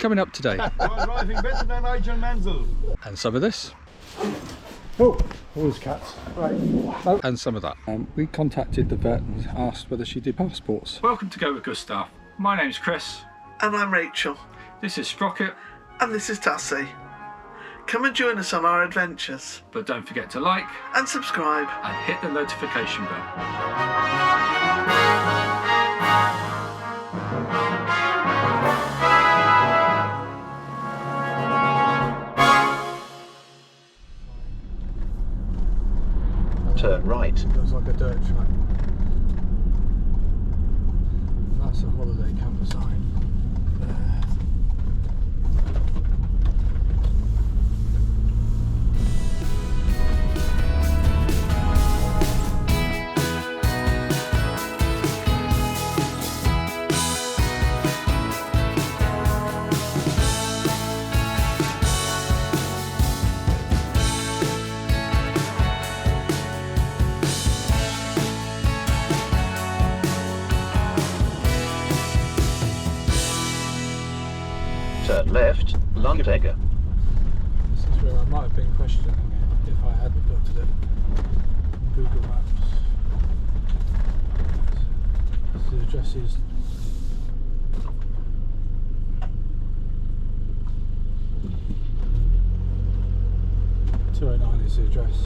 coming up today? You are driving better than Nigel Mansell. And some of this. Oh, always cats. Right. Oh. And some of that. We contacted the vet and asked whether she did passports. Welcome to Go With Gustav. My name's Chris. And I'm Rachel. This is Sprocket. And this is Tassie. Come and join us on our adventures. But don't forget to like and subscribe and hit the notification bell. Turn right. It looks like a dirt track. That's a holiday camper sign. There. Turn left, Langetegge. This is where I might have been questioning it if I hadn't looked at it on Google Maps. The address is 209 is the address.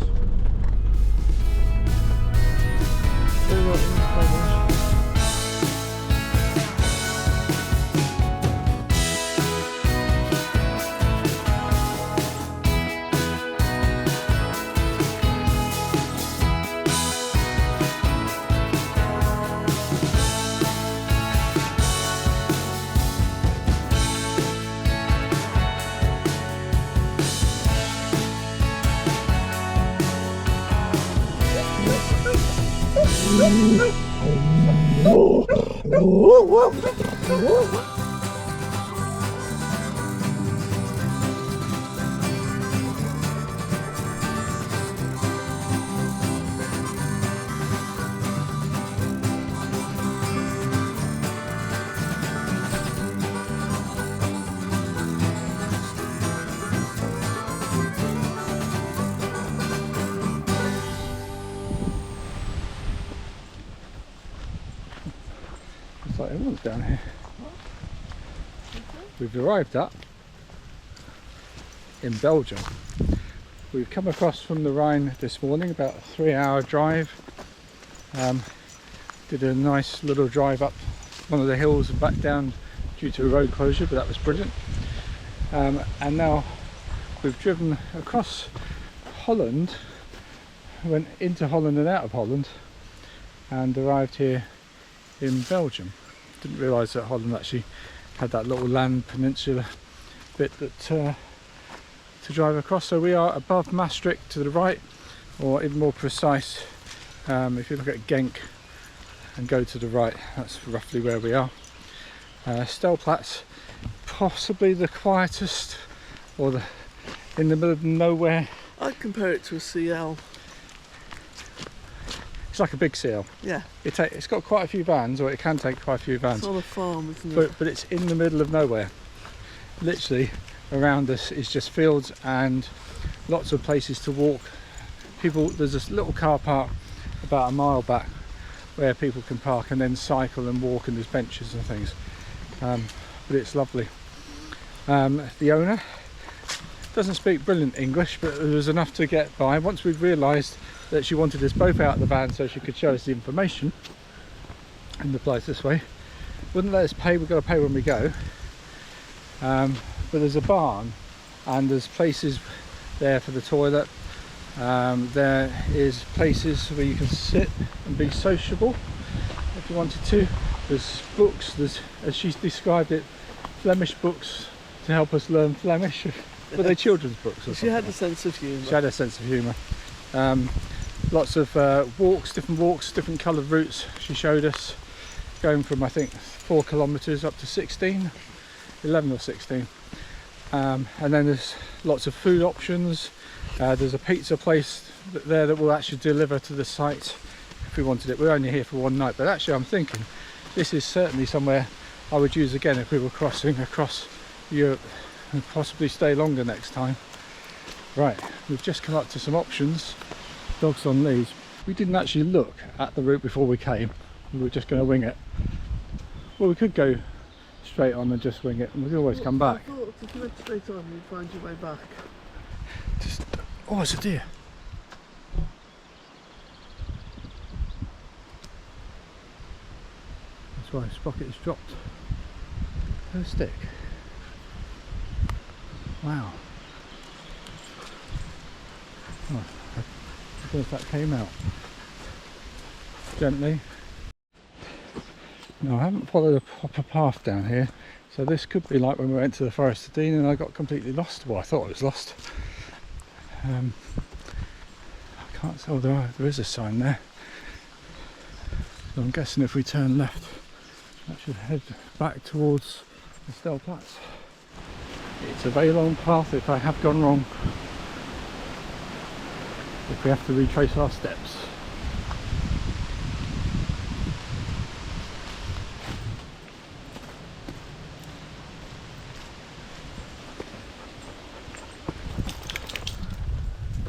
Like everyone's down here. We've arrived in Belgium. We've come across from the Rhine this morning, about a 3-hour drive. Did a nice little drive up one of the hills and back down due to a road closure, but that was brilliant. And now we've driven across Holland, went into Holland and out of Holland, and arrived here in Belgium. Didn't realise that Holland actually had that little land peninsula bit that to drive across. So we are above Maastricht to the right, or even more precise, if you look at Genk and go to the right, that's roughly where we are. Stelplatz, possibly the quietest, or in the middle of nowhere. I'd compare it to a CL. It's like a big CL. Yeah. It's got quite a few vans, or it can take quite a few vans. It's on a farm, isn't it? But it's in the middle of nowhere. Literally around us is just fields and lots of places to walk. There's this little car park about a mile back where people can park and then cycle and walk, and there's benches and things. But it's lovely. The owner doesn't speak brilliant English, but there was enough to get by. Once we'd realised that she wanted us both out of the van so she could show us the information in the place this way, wouldn't let us pay. We've got to pay when we go. But there's a barn and there's places there for the toilet. There is places where you can sit and be sociable if you wanted to. There's books, there's, as she's described it, Flemish books to help us learn Flemish. But they're children's books or something. She had a sense of humour. She had a sense of humour. Lots of walks, different coloured routes she showed us, going from I think 4 kilometres up to 16, 11 or 16. And then there's lots of food options. There's a pizza place there that will actually deliver to the site if we wanted it. We're only here for one night, but actually I'm thinking this is certainly somewhere I would use again if we were crossing across Europe and possibly stay longer next time. Right, we've just come up to some options. Dogs on leads. We didn't actually look at the route before we came. We were just going to wing it. Well, we could go straight on and just wing it, and we could always come back. I thought if you went straight on, you'd find your way back. Just, oh, it's a deer. That's why Sprocket has dropped her stick. Wow. Oh, I don't know if that came out. Gently. No, I haven't followed a proper path down here, so this could be like when we went to the Forest of Dean and I got completely lost. Well, I thought I was lost. I can't tell, there is a sign there. So I'm guessing if we turn left, that should head back towards the Stelplatz. It's a very long path if I have gone wrong. If we have to retrace our steps.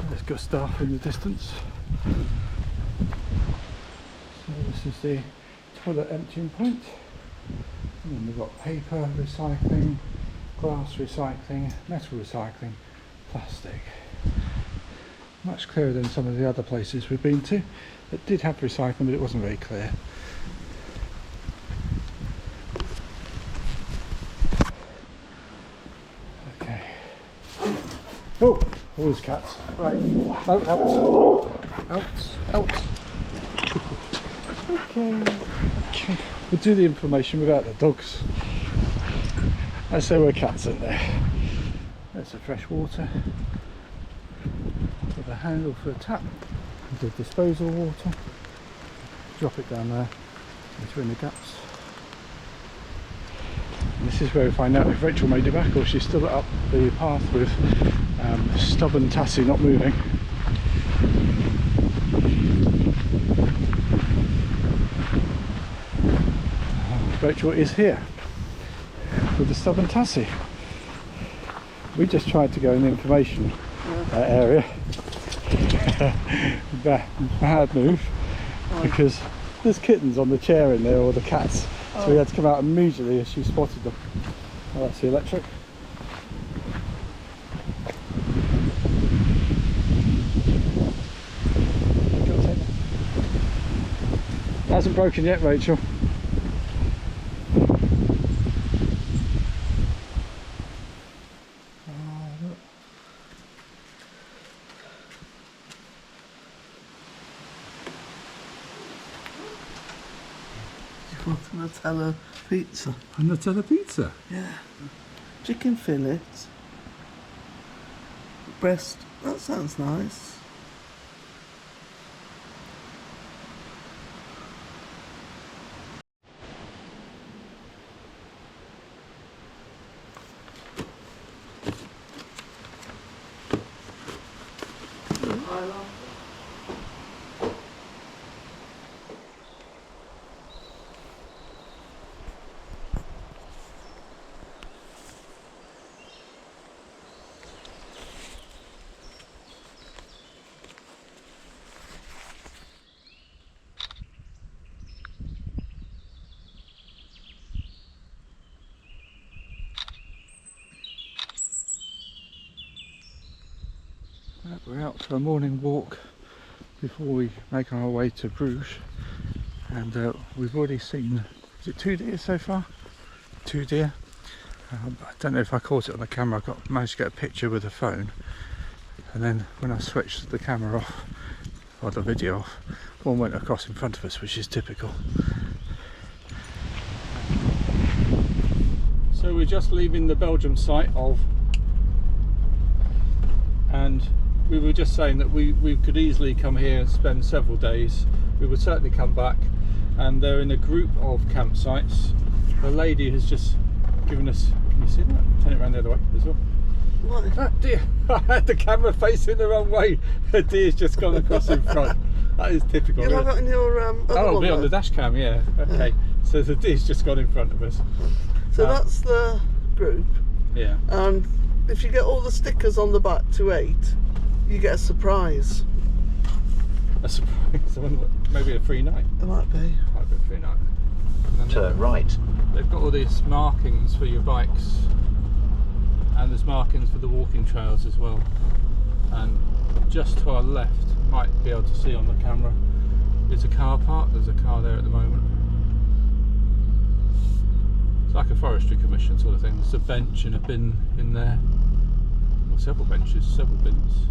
There's Gustav in the distance. So this is the toilet emptying point. And then we've got paper recycling, glass recycling, metal recycling, plastic. Much clearer than some of the other places we've been to that did have recycling, but it wasn't very clear. Okay. Oh, always cats. Right. Oh, out. Okay. We'll do the information without the dogs. I say we're cats in there. There's the fresh water. With a handle for a tap. The disposal water. Drop it down there between the gaps. And this is where we find out if Rachel made it back or she's still up the path with stubborn Tassie not moving. Rachel is here with the stubborn Tassie. We just tried to go in the information area. Bad move, because there's kittens on the chair in there, or the cats, so we had to come out immediately as she spotted them. Oh, that's the electric. Hasn't broken yet, Rachel. Nutella pizza. A Nutella pizza? Yeah. Chicken fillet. Breast. That sounds nice. We're out for a morning walk before we make our way to Bruges, and we've already seen, is it 2 deer so far? 2 deer. I don't know if I caught it on the camera. I managed to get a picture with the phone, and then when I switched the camera off, or the video off, one went across in front of us, which is typical. So we're just leaving the Belgium site of, and we were just saying that we could easily come here and spend several days. We would certainly come back, and they're in a group of campsites. The lady has just given us, can you see that? Turn it around the other way as well. What? Ah, dear, I had the camera facing the wrong way. The deer's just gone across in front. That is typical. You'll have it on your other Oh, it'll one, be on the dash cam, yeah. Okay, so the deer's just gone in front of us. So that's the group. Yeah. And if you get all the stickers on the back to 8, you get a surprise. A surprise. I wonder maybe a free night. It might be. Might be a free night. And then Turn right. They've got all these markings for your bikes, and there's markings for the walking trails as well. And just to our left, might be able to see on the camera, is a car park. There's a car there at the moment. It's like a forestry commission sort of thing. There's a bench and a bin in there. Well, several benches, several bins.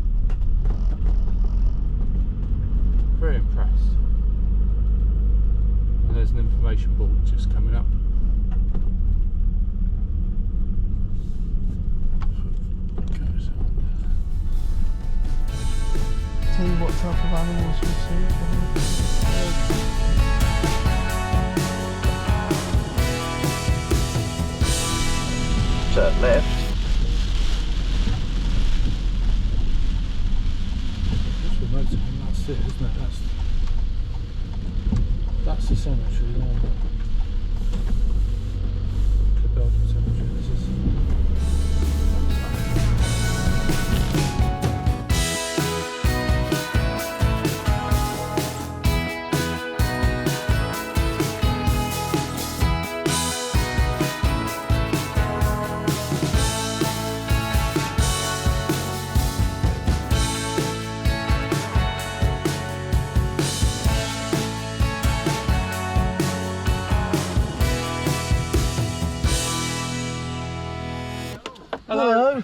Very impressed. And there's an information board just coming up. Tell you what type of animals we see. Turn left. That's the motorhome, that's it, isn't it? That's the cemetery there. The Belgium cemetery, this is. Hello.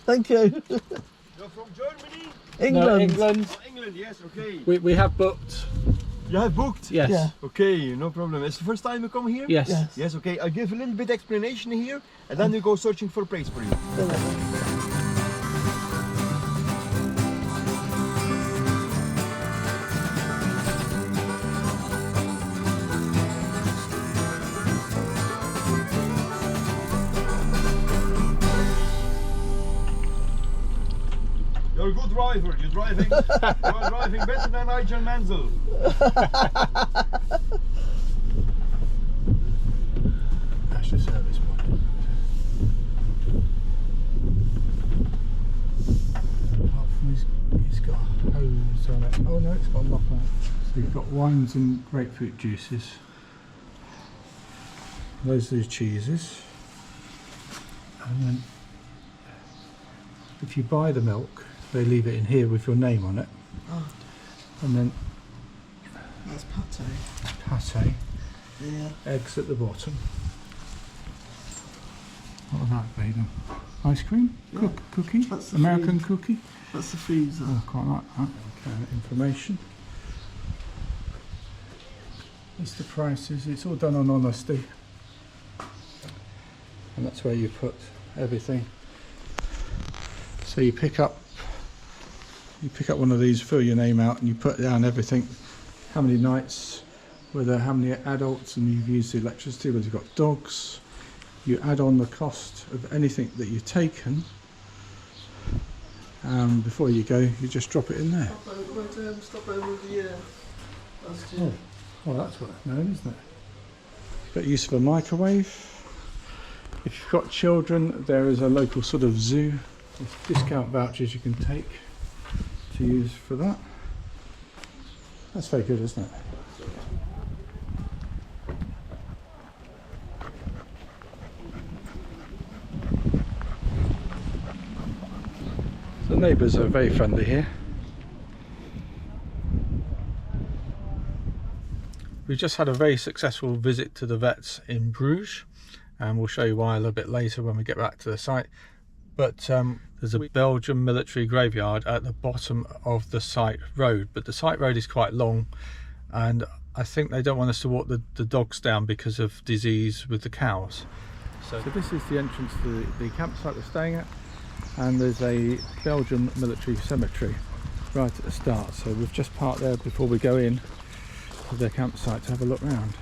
Thank you. You're from Germany? England. No, England. Oh, England, yes, okay. We have booked. You have booked? Yes. Yeah. Okay, no problem. It's the first time you come here? Yes. Yes. Yes, okay. I'll give a little bit explanation here and then we go searching for a place for you. You're a good driver. You're driving better than Nigel Mansell. That's the service point. Apart from he's got a hose on it. Oh no, it's got a lock on it. So you've got wines and grapefruit juices. Those are the cheeses. And then if you buy the milk, they leave it in here with your name on it. Oh, And then that's pate. pate, Yeah. eggs at the bottom. What was that made of? Ice cream? Yeah. Cookie? That's the American food. cookie? That's the freezer. Oh, quite like that. Okay, information. It's the prices, it's all done on honesty. And that's where you put everything. So you pick up one of these, fill your name out, and you put down everything, how many nights, how many adults, and you've used the electricity, whether you've got dogs. You add on the cost of anything that you've taken. Before you go, you just drop it in there. Stop over the last year. Oh, that's what it's known, isn't it? You've got use of a microwave. If you've got children, there is a local sort of zoo with discount vouchers you can take to use for that. That's very good, isn't it? The neighbours are very friendly here. We've just had a very successful visit to the vets in Bruge, and we'll show you why a little bit later when we get back to the site. But there's a Belgian military graveyard at the bottom of the site road, but the site road is quite long, and I think they don't want us to walk the dogs down because of disease with the cows. So this is the entrance to the campsite we're staying at, and there's a Belgian military cemetery right at the start, so we've just parked there before we go in to their campsite to have a look round.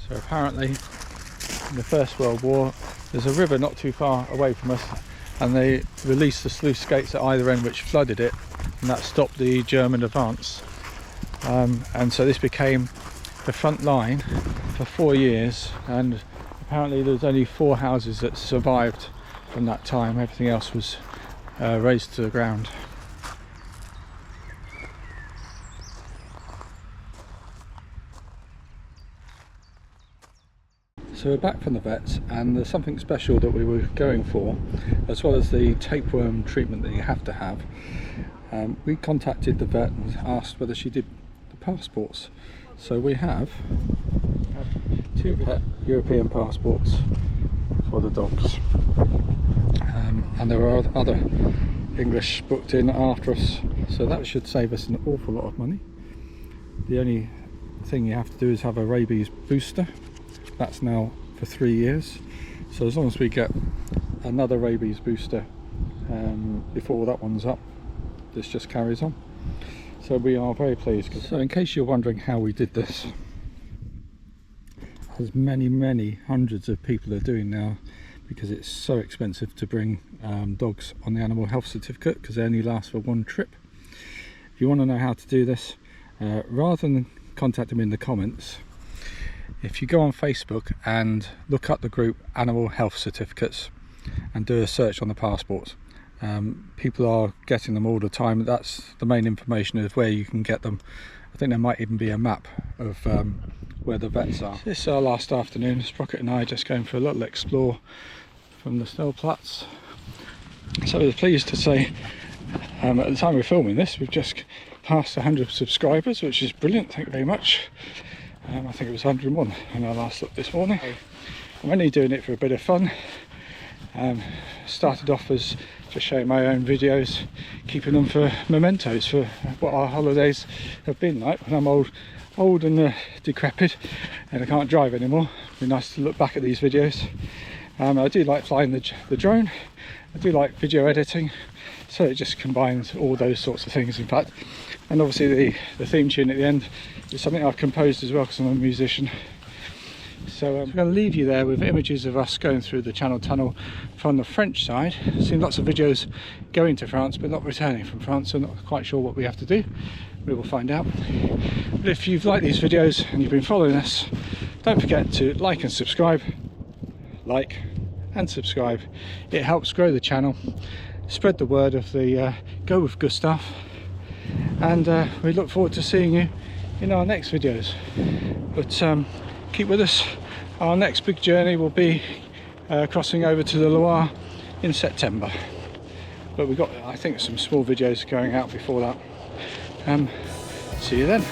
So apparently in the First World War there's a river not too far away from us, and they released the sluice gates at either end which flooded it, and that stopped the German advance. And so this became the front line for 4 years, and apparently there's only 4 houses that survived from that time. Everything else was razed to the ground. So we're back from the vets, and there's something special that we were going for, as well as the tapeworm treatment that you have to have. We contacted the vet and asked whether she did the passports. So we have 2 pet European passports for the dogs, and there are other English booked in after us, so that should save us an awful lot of money. The only thing you have to do is have a rabies booster. That's now for 3 years, so as long as we get another rabies booster before that one's up, this just carries on. So we are very pleased. So in case you're wondering how we did this, as many hundreds of people are doing now, because it's so expensive to bring dogs on the animal health certificate, because they only last for 1 trip. If you want to know how to do this, rather than contact them in the comments, if you go on Facebook and look up the group Animal Health Certificates and do a search on the passports, people are getting them all the time. That's the main information, is where you can get them. I think there might even be a map of where the vets are. This is our last afternoon. Sprocket and I just going for a little explore from the Stellplatz. So I was pleased to say, at the time we're filming this, we've just passed 100 subscribers, which is brilliant. Thank you very much. I think it was 101 when I last looked this morning. I'm only doing it for a bit of fun. Started off as just showing my own videos, keeping them for mementos for what our holidays have been like when I'm old and decrepit and I can't drive anymore. It'd be nice to look back at these videos. I do like flying the drone. I do like video editing, so it just combines all those sorts of things, in fact. And obviously the theme tune at the end is something I've composed as well, because I'm a musician. So I'm going to leave you there with images of us going through the Channel Tunnel from the French side. I've seen lots of videos going to France but not returning from France, so I'm not quite sure what we have to do. We will find out. But if you've liked these videos and you've been following us, don't forget to like and subscribe. Like and subscribe. It helps grow the channel, spread the word of the Go with Gustav, and we look forward to seeing you in our next videos. But keep with us. Our next big journey will be crossing over to the Loire in September, but we've got, I think, some small videos going out before that. See you then.